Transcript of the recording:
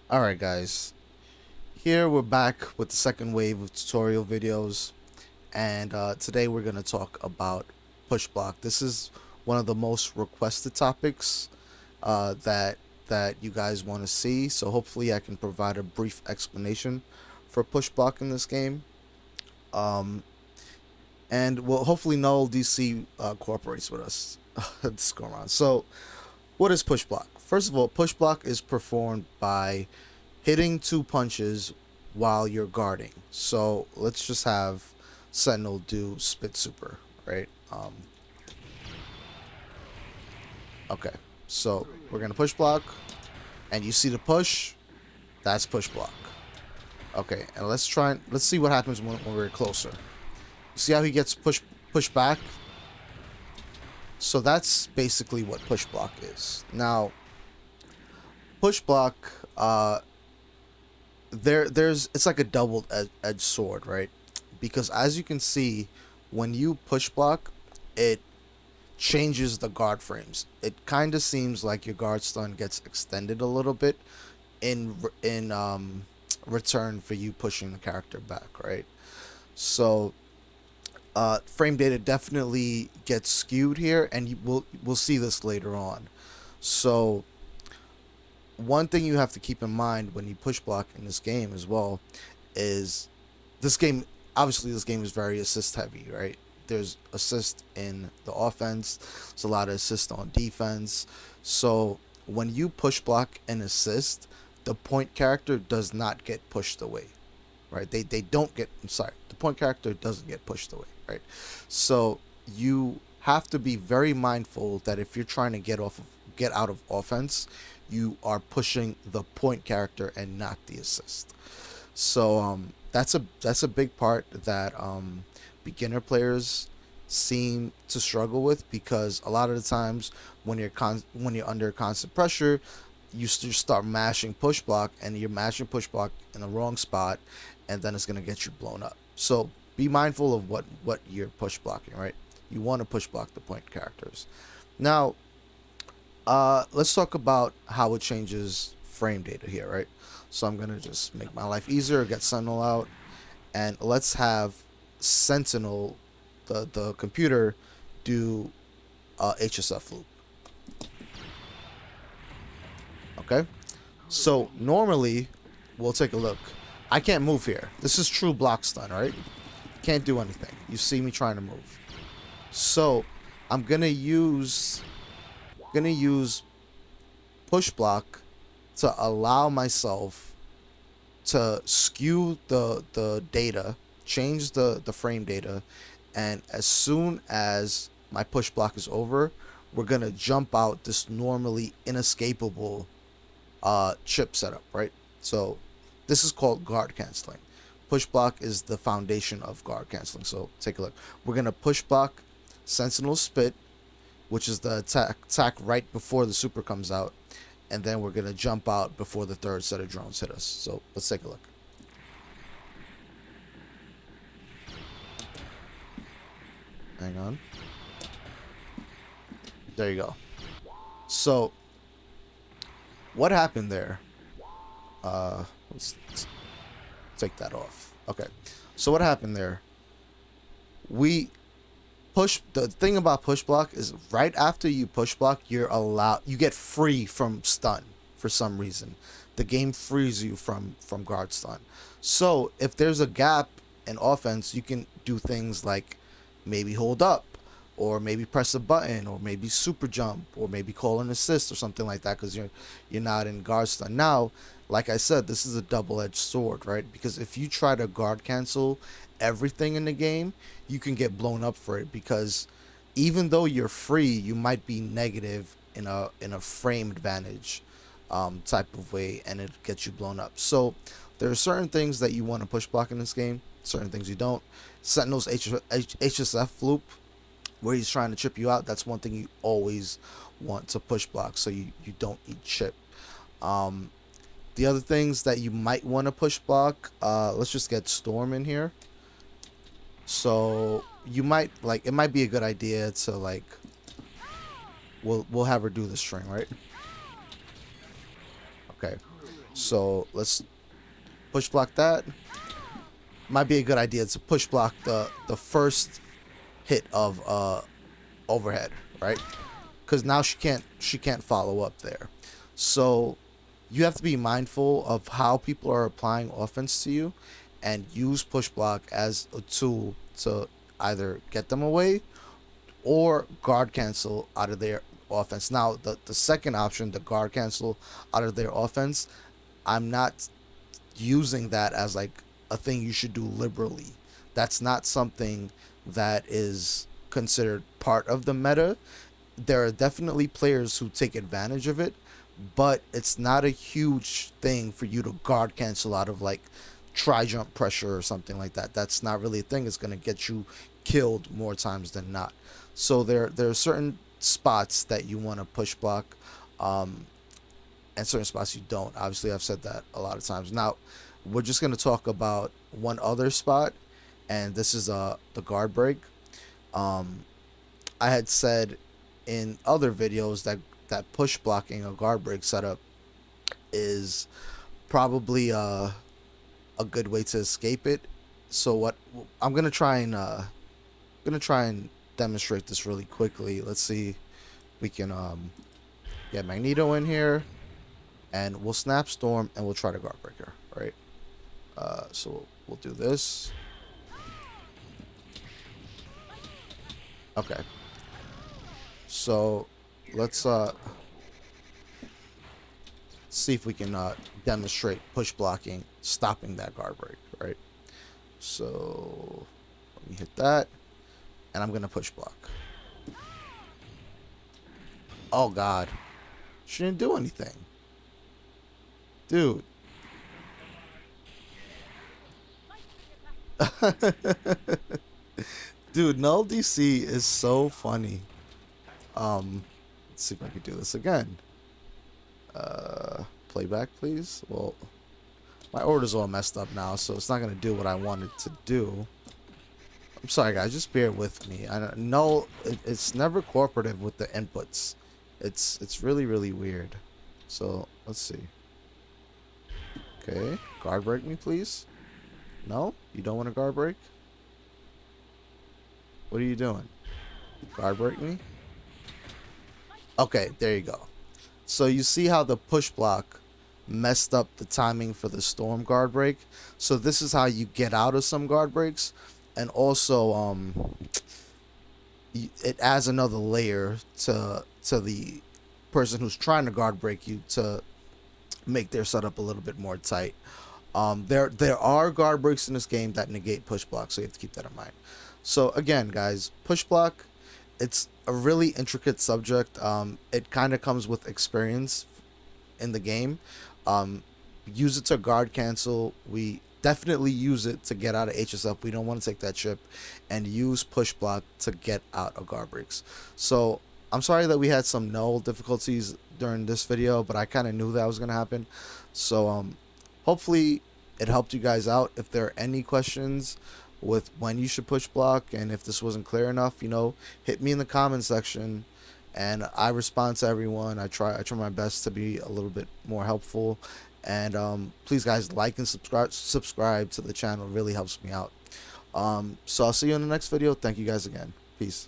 Alright guys, here we're back with the second wave of tutorial videos, and today we're going to talk about push block. This is one of the most requested topics that you guys want to see, so hopefully I can provide a brief explanation for push block in this game. Um, and well, hopefully Null DC cooperates with us this go around. So, what is push block? First of all, push block is performed by hitting two punches while you're guarding. So let's just have Sentinel do spit super, right? Okay, so we're gonna push block, and you see the push. That's push block. Okay, and let's see what happens when we're closer. See how he gets pushed back? So that's basically what push block is. Now, push block, there's it's like a double-edged sword, right? Because as you can see, when you push block, it changes the guard frames. It kind of seems like your guard stun gets extended a little bit in return for you pushing the character back, right? So frame data definitely gets skewed here, and we'll see this later on. So one thing you have to keep in mind when you push block in this game as well is this game obviously this game is very assist heavy, right? There's assist in the offense, there's a lot of assist on defense. So when you push block and assist, the point character does not get pushed away, right? They don't get, I'm sorry, the point character doesn't get pushed away, right? So you have to be very mindful that if you're trying to get out of offense, you are pushing the point character and not the assist. So that's a big part that beginner players seem to struggle with, because a lot of the times when you're under constant pressure, you start mashing push block, and you're mashing push block in the wrong spot, and then it's gonna get you blown up. So be mindful of what you're push blocking, right? You want to push block the point characters. Now, let's talk about how it changes frame data here, right? So I'm gonna just make my life easier, get Sentinel out, and let's have Sentinel, the computer, do HSF loop. Okay, so normally we'll take a look. I can't move here. This is true block stun, right? Can't do anything. You see me trying to move. So I'm gonna use push block to allow myself to skew the data, change the frame data, and as soon as my push block is over, we're gonna jump out this normally inescapable chip setup, right? So this is called guard canceling. Push block is the foundation of guard canceling. So take a look. We're gonna push block Sentinel spit, which is the attack right before the super comes out, and then we're gonna jump out before the third set of drones hit us. So let's take a look. Hang on. There you go. So what happened there? Let's take that off. Okay. So what happened there? We the thing about push block is right after you push block, you get free from stun for some reason. The game frees you from guard stun. So if there's a gap in offense, you can do things like maybe hold up, or maybe press a button, or maybe super jump, or maybe call an assist or something like that, because you're not in guard stun. Now, like I said, this is a double-edged sword, right? Because if you try to guard cancel everything in the game, you can get blown up for it, because even though you're free, you might be negative in a frame advantage type of way, and it gets you blown up. So there are certain things that you want to push block in this game, certain things you don't. Sentinel's HSF loop, where he's trying to chip you out, that's one thing you always want to push block, so you don't eat chip. The other things that you might want to push block, let's just get Storm in here. So you might it might be a good idea to we'll have her do the string, right? Okay. So let's push block that. Might be a good idea to push block the first hit of overhead, right? Because now she can't follow up there. So you have to be mindful of how people are applying offense to you, and use push block as a tool to either get them away or guard cancel out of their offense. Now the second option, the guard cancel out of their offense, I'm not using that as like a thing you should do liberally. That's not something that is considered part of the meta. There are definitely players who take advantage of it, but it's not a huge thing for you to guard cancel out of like try jump pressure or something like that. That's not really a thing. It's going to get you killed more times than not. So there are certain spots that you want to push block, and certain spots you don't. Obviously, I've said that a lot of times. Now, we're just going to talk about one other spot, and this is the guard break. Um, I had said in other videos that push blocking a guard break setup is probably a good way to escape it. So what I'm gonna try and demonstrate this really quickly. Let's see, we can get Magneto in here, and we'll snap storm, and we'll try to guard breaker, right? So we'll do this. Okay. So let's see if we can demonstrate push blocking, stopping that guard break, right? So let me hit that, and I'm gonna push block. Oh God, she didn't do anything, dude. Dude, null DC is so funny. Let's see if I can do this again. Playback, please. Well, my order's all messed up now, so it's not gonna do what I wanted to do. I'm sorry, guys. Just bear with me. I don't know. It's never cooperative with the inputs. It's really weird. So let's see. Okay, guard break me, please. No, you don't want to guard break. What are you doing? Guard break me. Okay, there you go. So you see how the push block messed up the timing for the storm guard break. So this is how you get out of some guard breaks, and also it adds another layer to the person who's trying to guard break you to make their setup a little bit more tight. There are guard breaks in this game that negate push block, so you have to keep that in mind. So again, guys, push block, it's a really intricate subject. It kind of comes with experience in the game. Use it to guard cancel. We definitely use it to get out of HSF. We don't want to take that chip, and use push block to get out of guard breaks. So I'm sorry that we had some null difficulties during this video, but I kind of knew that was going to happen. So hopefully it helped you guys out. If there are any questions with when you should push block, and if this wasn't clear enough, hit me in the comment section, and I respond to everyone. I try my best to be a little bit more helpful, and please guys, like and subscribe to the channel. It really helps me out. So I'll see you in the next video. Thank you guys again. Peace.